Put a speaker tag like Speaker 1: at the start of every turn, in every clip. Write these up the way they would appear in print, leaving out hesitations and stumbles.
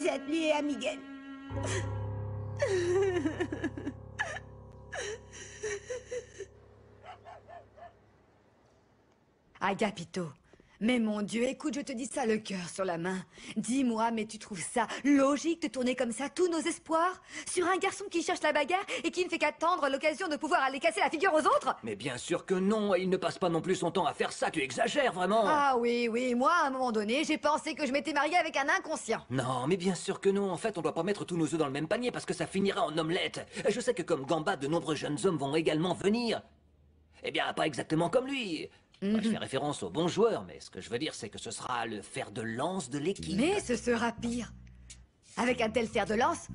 Speaker 1: Cette nuit à Miguel.
Speaker 2: Agapito, mais mon Dieu, écoute, je te dis ça le cœur sur la main. Dis-moi, mais tu trouves ça logique de tourner comme ça tous nos espoirs sur un garçon qui cherche la bagarre et qui ne fait qu'attendre l'occasion de pouvoir aller casser la figure aux autres?
Speaker 3: Mais bien sûr que non, il ne passe pas non plus son temps à faire ça, tu exagères vraiment.
Speaker 2: Ah oui, oui, moi, à un moment donné, j'ai pensé que je m'étais mariée avec un inconscient.
Speaker 3: Non, mais bien sûr que non, en fait, on doit pas mettre tous nos œufs dans le même panier parce que ça finira en omelette. Je sais que comme Gamba, de nombreux jeunes hommes vont également venir. Eh bien, pas exactement comme lui. Je fais référence aux bons joueurs, mais ce que je veux dire, c'est que ce sera le fer de lance de l'équipe.
Speaker 2: Mais ce sera pire. Avec un tel fer de lance,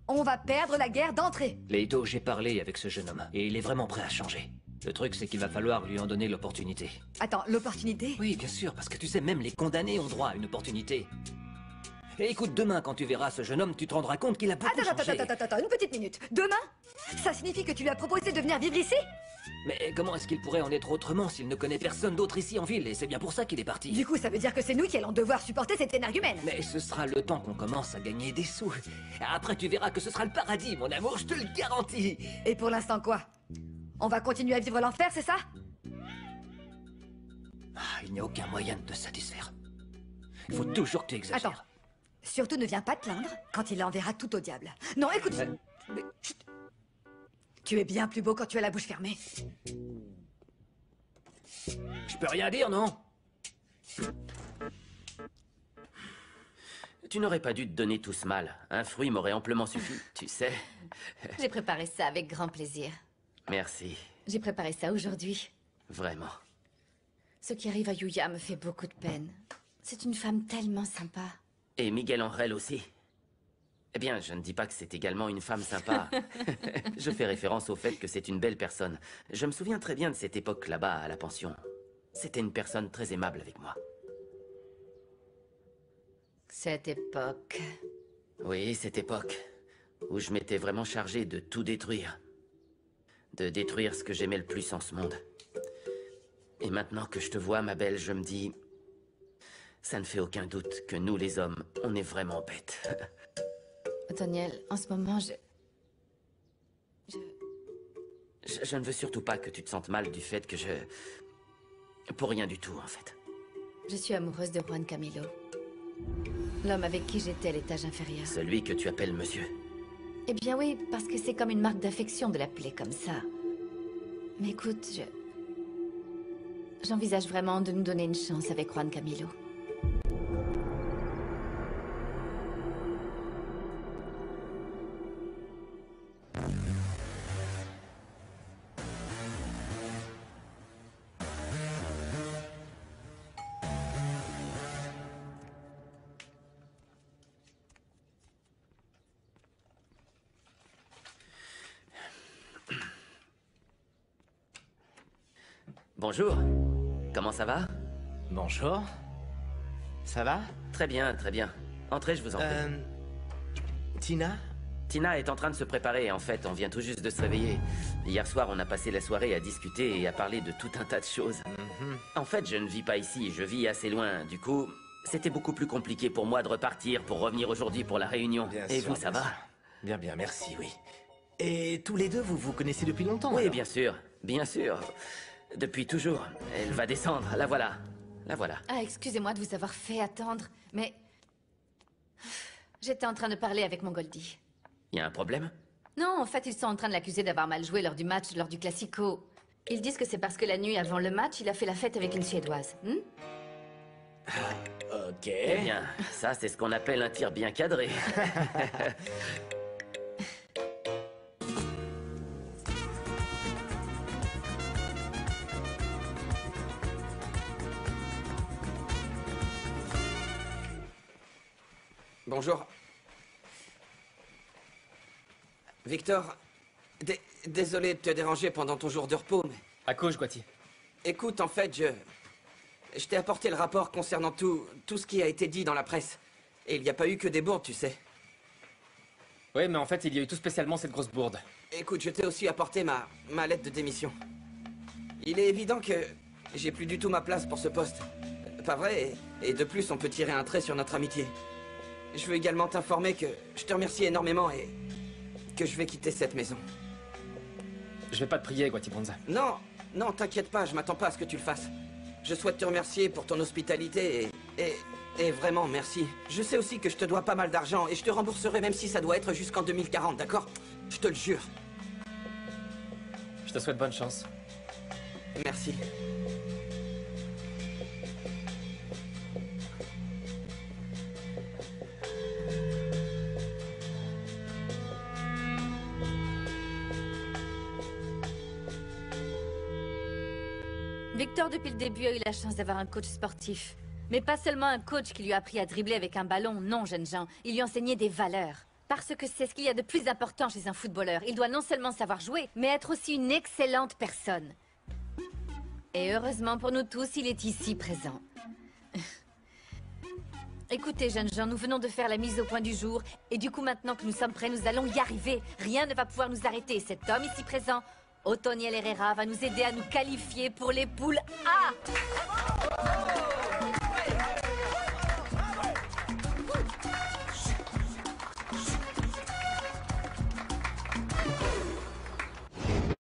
Speaker 2: on va perdre la guerre d'entrée.
Speaker 3: Leito, j'ai parlé avec ce jeune homme, et il est vraiment prêt à changer. Le truc, c'est qu'il va falloir lui en donner l'opportunité.
Speaker 2: Attends, l'opportunité?
Speaker 3: Oui, bien sûr, parce que tu sais, même les condamnés ont droit à une opportunité. Et écoute, demain, quand tu verras ce jeune homme, tu te rendras compte qu'il a beaucoup changé.
Speaker 2: Attends, une petite minute. Demain? Ça signifie que tu lui as proposé de venir vivre ici?
Speaker 3: Mais comment est-ce qu'il pourrait en être autrement s'il ne connaît personne d'autre ici en ville? Et c'est bien pour ça qu'il est parti.
Speaker 2: Du coup, ça veut dire que c'est nous qui allons devoir supporter cette énergumène.
Speaker 3: Mais ce sera le temps qu'on commence à gagner des sous. Après, tu verras que ce sera le paradis, mon amour, je te le garantis.
Speaker 2: Et pour l'instant, quoi? On va continuer à vivre l'enfer, c'est ça?
Speaker 3: Ah, il n'y a aucun moyen de te satisfaire. Il faut toujours que tu exagères.
Speaker 2: Attends. Surtout ne viens pas te plaindre quand il enverra tout au diable. Non, écoute... Mais, chut. Tu es bien plus beau quand tu as la bouche fermée.
Speaker 3: Je peux rien dire, non?
Speaker 4: Tu n'aurais pas dû te donner tout ce mal. Un fruit m'aurait amplement suffi, tu sais.
Speaker 5: J'ai préparé ça avec grand plaisir.
Speaker 4: Merci,
Speaker 5: J'ai préparé ça aujourd'hui.
Speaker 4: vraiment.
Speaker 5: Ce qui arrive à Yuya me fait beaucoup de peine. C'est une femme tellement sympa.
Speaker 4: Et Miguel Angel aussi. Eh bien, je ne dis pas que c'est également une femme sympa. Je fais référence au fait que c'est une belle personne. Je me souviens très bien de cette époque là-bas à la pension. C'était une personne très aimable avec moi.
Speaker 5: Cette époque...
Speaker 4: Oui, cette époque où je m'étais vraiment chargé de tout détruire. De détruire ce que j'aimais le plus en ce monde. Et maintenant que je te vois, ma belle, je me dis... Ça ne fait aucun doute que nous, les hommes, on est vraiment bêtes.
Speaker 5: Othoniel, en ce moment,
Speaker 4: Je ne veux surtout pas que tu te sentes mal du fait que je... Pour rien du tout, en fait.
Speaker 5: je suis amoureuse de Juan Camilo. L'homme avec qui j'étais à l'étage inférieur.
Speaker 4: Celui que tu appelles monsieur.
Speaker 5: Eh bien oui, parce que c'est comme une marque d'affection de l'appeler comme ça. Mais écoute, j'envisage vraiment de nous donner une chance avec Juan Camilo.
Speaker 4: Bonjour. Comment ça va?
Speaker 6: Bonjour. Ça va?
Speaker 4: Très bien, très bien. Entrez, je vous en prie.
Speaker 6: Tina?
Speaker 4: Tina est en train de se préparer, en fait, on vient tout juste de se réveiller. Hier soir, on a passé la soirée à discuter et à parler de tout un tas de choses. En fait, je ne vis pas ici, je vis assez loin. Du coup, c'était beaucoup plus compliqué pour moi de repartir pour revenir aujourd'hui pour la réunion.
Speaker 6: Bien
Speaker 4: Et
Speaker 6: sûr,
Speaker 4: vous, ça
Speaker 6: bien
Speaker 4: va?
Speaker 6: sûr. Bien, bien, merci, oui. Et tous les deux, vous vous connaissez depuis longtemps?
Speaker 4: Oui,
Speaker 6: alors?
Speaker 4: bien sûr, bien sûr. Depuis toujours. Elle va descendre, la voilà. La voilà.
Speaker 5: Ah, excusez-moi de vous avoir fait attendre, mais... J'étais en train de parler avec mon Goldie.
Speaker 4: Il y a un problème?
Speaker 5: Non, en fait, ils sont en train de l'accuser d'avoir mal joué lors du match, lors du Classico. Ils disent que c'est parce que la nuit avant le match, il a fait la fête avec une Suédoise.
Speaker 6: Ok.
Speaker 4: Eh bien, ça, c'est ce qu'on appelle un tir bien cadré.
Speaker 7: Bonjour. Victor, désolé de te déranger pendant ton jour de repos, mais...
Speaker 8: À gauche, Guati.
Speaker 7: Écoute, en fait, je t'ai apporté le rapport concernant tout ce qui a été dit dans la presse. Et il n'y a pas eu que des bourdes, tu sais.
Speaker 8: Oui, mais en fait, il y a eu tout spécialement cette grosse bourde.
Speaker 7: Écoute, je t'ai aussi apporté ma lettre de démission. Il est évident que j'ai plus du tout ma place pour ce poste. Pas vrai? Et de plus, on peut tirer un trait sur notre amitié. je veux également t'informer que je te remercie énormément et que je vais quitter cette maison.
Speaker 8: Je vais pas te prier, Guatibonza.
Speaker 7: Non, non, t'inquiète pas, je m'attends pas à ce que tu le fasses. Je souhaite te remercier pour ton hospitalité et vraiment, merci. Je sais aussi que je te dois pas mal d'argent et je te rembourserai même si ça doit être jusqu'en 2040, d'accord? Je te le jure.
Speaker 8: Je te souhaite bonne chance.
Speaker 7: Merci.
Speaker 5: Victor, depuis le début, a eu la chance d'avoir un coach sportif. Mais pas seulement un coach qui lui a appris à dribbler avec un ballon, non, jeunes gens. Il lui enseignait des valeurs. Parce que c'est ce qu'il y a de plus important chez un footballeur. Il doit non seulement savoir jouer, mais être aussi une excellente personne. Et heureusement pour nous tous, il est ici présent. Écoutez, jeunes gens, nous venons de faire la mise au point du jour. Et du coup, maintenant que nous sommes prêts, nous allons y arriver. Rien ne va pouvoir nous arrêter. Cet homme ici présent, Otoniel Herrera, va nous aider à nous qualifier pour les poules A.